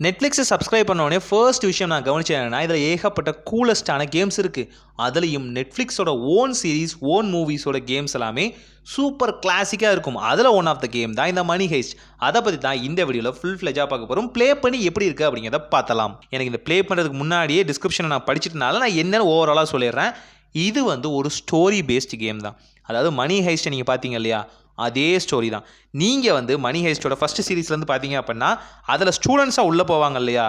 நெட்ஃப்ளிக்ஸை subscribe பண்ணோடனே first விஷயம் நான் கவனிச்சேன் என்னன்னா, இதில் ஏகப்பட்ட கூலஸ்டான கேம்ஸ் இருக்குது. அதுலேயும் நெட்ஃப்ளிக்ஸோட ஓன் சீரீஸ், ஓன் மூவிஸோட கேம்ஸ் எல்லாமே சூப்பர் கிளாசிக்காக இருக்கும். அதில் ஒன் ஆஃப் த கேம் தான் இந்த மணி ஹெய்ஸ்ட். அதை பற்றி தான் இந்த வீடியோவில் ஃபுல் ஃப்ளெஜாக பார்க்க போகிறோம். ப்ளே பண்ணி எப்படி இருக்குது அப்படிங்கிறத பார்த்தலாம். எனக்கு இந்த ப்ளே பண்ணுறதுக்கு முன்னாடியே டிஸ்கிரிப்ஷனை நான் படிச்சிட்டனால நான் என்னென்னு ஓவராலாக சொல்லிடுறேன். இது வந்து ஒரு ஸ்டோரி பேஸ்டு கேம் தான். அதாவது மணி ஹெய்ஸ்ட்டை நீங்கள் பார்த்தீங்க இல்லையா, அதே ஸ்டோரி தான். நீங்கள் வந்து மணி ஹெய்ஸ்ட்டோட ஃபஸ்ட்டு சீரீஸ்லேருந்து பார்த்தீங்க அப்படின்னா அதில் ஸ்டூடெண்ட்ஸாக உள்ளே போவாங்க இல்லையா,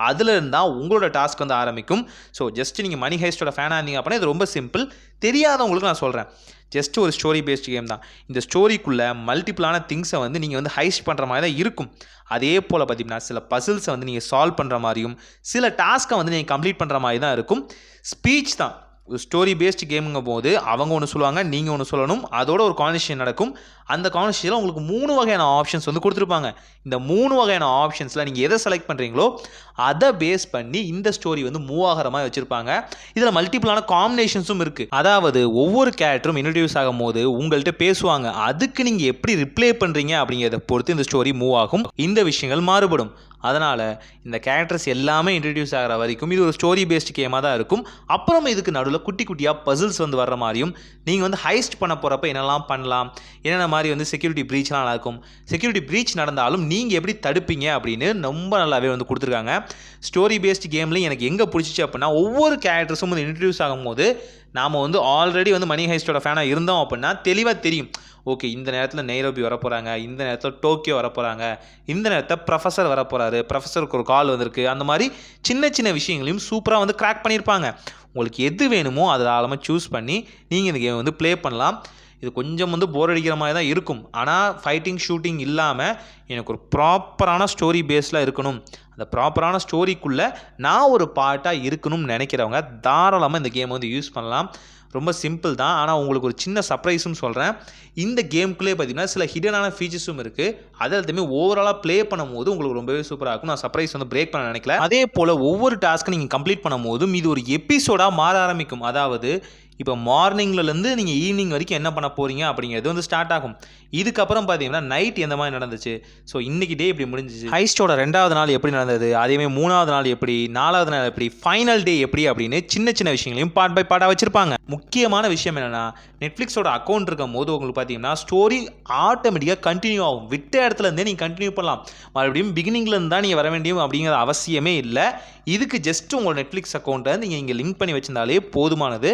அதில் இருந்தால் உங்களோட டாஸ்க் வந்து ஆரம்பிக்கும். ஸோ ஜஸ்ட் நீங்கள் மணி ஹெய்ஸ்ட்டோட ஃபேனாக இருந்தீங்க அப்படின்னா இது ரொம்ப சிம்பிள். தெரியாதவங்களுக்கு நான் சொல்கிறேன், ஜஸ்ட் ஒரு ஸ்டோரி பேஸ்டு கேம் தான். இந்த ஸ்டோரிக்குள்ளே மல்டிபிளான திங்ஸை வந்து நீங்கள் வந்து ஹைஸ்ட் பண்ணுற மாதிரி தான் இருக்கும். அதே போல் பார்த்தீங்கன்னா சில பசில்ஸை வந்து நீங்கள் சால்வ் பண்ணுற மாதிரியும் சில டாஸ்க்கை வந்து நீங்கள் கம்ப்ளீட் பண்ணுற மாதிரி தான் இருக்கும். ஸ்பீச் தான் ஸ்டோரி பேஸ்டு கேமுங்கும் போது அவங்க ஒன்று சொல்லுவாங்க, நீங்கள் ஒன்று சொல்லணும். அதோட ஒரு கான்வர்சேஷன் நடக்கும். அந்த கான்வர்சேஷனில் உங்களுக்கு 3 வகையான ஆப்ஷன்ஸ் வந்து கொடுத்துருப்பாங்க. இந்த 3 வகையான ஆப்ஷன்ஸில் நீங்கள் எதை செலக்ட் பண்ணுறீங்களோ அதை பேஸ் பண்ணி இந்த ஸ்டோரி வந்து மூவ் ஆகிற மாதிரி வச்சுருப்பாங்க. இதில் மல்டிபிளான காம்பினேஷன்ஸும் இருக்குது. அதாவது ஒவ்வொரு கேரக்டரும் இன்ட்ரடியூஸ் ஆகும் போது உங்கள்கிட்ட பேசுவாங்க. அதுக்கு நீங்கள் எப்படி ரிப்ளை பண்ணுறீங்க அப்படிங்கிறத பொறுத்து இந்த ஸ்டோரி மூவ் ஆகும். இந்த விஷயங்கள் மாறுபடும். அதனால் இந்த கேரக்டர்ஸ் எல்லாமே இன்ட்ரடியூஸ் ஆகிற வரைக்கும் இது ஒரு ஸ்டோரி பேஸ்டு கேமாக தான் இருக்கும். அப்புறம் இதுக்கு நடுவில் குட்டி குட்டியாக பசில்ஸ் வந்து வர்ற மாதிரியும், நீங்கள் வந்து ஹைஸ்ட் பண்ண போகிறப்ப என்னெல்லாம் பண்ணலாம், என்னென்ன மாதிரி வந்து செக்யூரிட்டி ப்ரீச்லாம் நடக்கும், செக்யூரிட்டி ப்ரீச் நடந்தாலும் நீங்கள் எப்படி தடுப்பீங்க அப்படின்னு ரொம்ப நல்லாவே வந்து கொடுத்துருக்காங்க. ஸ்டோரி பேஸ்டு கேம்லேயும் எனக்கு எங்கே பிடிச்சிச்சு அப்படின்னா, ஒவ்வொரு கேரக்டர்ஸும் வந்து இன்ட்ரடியூஸ் ஆகும்போது நாம் வந்து ஆல்ரெடி வந்து மணி ஹெய்ஸ்ட்டோட ஃபேனாக இருந்தோம் அப்படின்னா தெளிவாக தெரியும். ஓகே, இந்த நேரத்தில் நைரோபி வரப்போகிறாங்க, இந்த நேரத்தில் டோக்கியோ வரப்போகிறாங்க, இந்த நேரத்தில் ப்ரொஃபஸர் வரப்போகிறாரு, ப்ரொஃபஸருக்கு ஒரு கால் வந்திருக்கு. அந்த மாதிரி சின்ன சின்ன விஷயங்களையும் சூப்பராக வந்து கிராக் பண்ணியிருப்பாங்க. உங்களுக்கு எது வேணுமோ அதை ஆழமாக சூஸ் பண்ணி நீங்கள் இந்த கேம் வந்து ப்ளே பண்ணலாம். இது கொஞ்சம் வந்து போர் அடிக்கிற மாதிரி தான் இருக்கும். ஆனால் ஃபைட்டிங் ஷூட்டிங் இல்லாமல் எனக்கு ஒரு ப்ராப்பரான ஸ்டோரி பேஸில் இருக்கணும், அந்த ப்ராப்பரான ஸ்டோரிக்குள்ளே நான் ஒரு பார்ட்டாக இருக்கணும்னு நினைக்கிறவங்க தாராளமாக இந்த கேம் வந்து யூஸ் பண்ணலாம். ரொம்ப சிம்பிள் தான். ஆனால் உங்களுக்கு ஒரு சின்ன சர்ப்ரைஸும் சொல்கிறேன். இந்த கேமுக்குள்ளே பார்த்தீங்கன்னா சில ஹிடனான ஃபீச்சர்ஸும் இருக்குது. அது எல்லாத்தையுமே ஓவராலாக ப்ளே பண்ணும்போது உங்களுக்கு ரொம்பவே சூப்பராக இருக்கும். நான் சர்ப்ரைஸ் வந்து பிரேக் பண்ண நினைக்கல. அதே போல் ஒவ்வொரு டாஸ்க்கை நீங்கள் கம்ப்ளீட் பண்ணும் போதும் இது ஒரு எபிசோடாக மாற ஆரம்பிக்கும். அதாவது இப்போ மார்னிங்லேருந்து நீங்கள் ஈவினிங் வரைக்கும் என்ன பண்ண போகிறீங்க அப்படிங்கிறது வந்து ஸ்டார்ட் ஆகும். இதுக்கப்புறம் பார்த்தீங்கன்னா நைட் எந்த மாதிரி நடந்துச்சு, ஸோ இன்றைக்கி டே இப்படி முடிஞ்சிச்சு, ஹைஸ்ட்டோட 2வது நாள் எப்படி நடந்தது, அதேமாதிரி 3வது நாள் எப்படி, 4வது நாள் எப்படி, ஃபைனல் டே எப்படி அப்படின்னு சின்ன சின்ன விஷயங்களையும் பார்ட் பை பார்ட்டாக வச்சுருப்பாங்க. முக்கியமான விஷயம் என்னென்னா, நெட்ஃப்ளிக்ஸோட அக்கௌண்ட் இருக்கும் போது உங்களுக்கு பார்த்தீங்கன்னா ஸ்டோரி ஆட்டோமேட்டிக்காக கண்டினியூ ஆகும். விட்ட இடத்துலேருந்தே நீங்கள் கண்டினியூ பண்ணலாம். மறுபடியும் பிகினிங்லேருந்து தான் நீங்கள் வர வேண்டியும் அப்படிங்கிற அவசியமே இல்லை. இதுக்கு ஜஸ்ட் உங்களோட நெட்ஃப்ளிக்ஸ் அக்கௌண்ட்டை நீங்கள் இங்கே லிங்க் பண்ணி வச்சிருந்தாலே போதுமானது.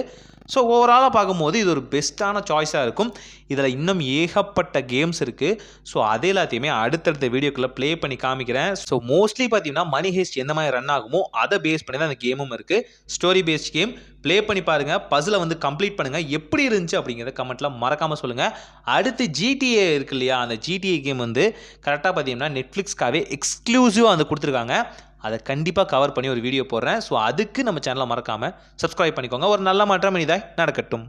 ஸோ ஓவராலாக பார்க்கும்போது இது ஒரு பெஸ்ட்டான சாய்ஸாக இருக்கும். இதில் இன்னும் ஏகப்பட்ட கேம்ஸ் இருக்குது. ஸோ அது எல்லாத்தையுமே அடுத்தடுத்த வீடியோக்குள்ளே ப்ளே பண்ணி காமிக்கிறேன். ஸோ மோஸ்ட்லி பார்த்தீங்கன்னா மணி ஹெய்ஸ்ட் எந்த மாதிரி ரன் ஆகுமோ அதை பேஸ் பண்ணி தான் அந்த கேமும் இருக்குது. ஸ்டோரி பேஸ்ட் கேம் ப்ளே பண்ணி பாருங்கள், பசிலை வந்து கம்ப்ளீட் பண்ணுங்கள். எப்படி இருந்துச்சு அப்படிங்கிறத கமெண்ட்டில் மறக்காமல் சொல்லுங்கள். அடுத்து GTA இருக்கு இல்லையா, அந்த GTA கேம் வந்து கரெக்டாக பார்த்தீங்கன்னா நெட்ஃப்ளிக்ஸ்க்காகவே எக்ஸ்க்ளூசிவாக வந்து கொடுத்துருக்காங்க. அதை கண்டிப்பாக கவர் பண்ணி ஒரு வீடியோ போடுறேன். ஸோ அதுக்கு நம்ம சேனலை மறக்காமல் சப்ஸ்கிரைப் பண்ணிக்கோங்க. ஒரு நல்ல மாற்றம் இனிதாக நடக்கட்டும்.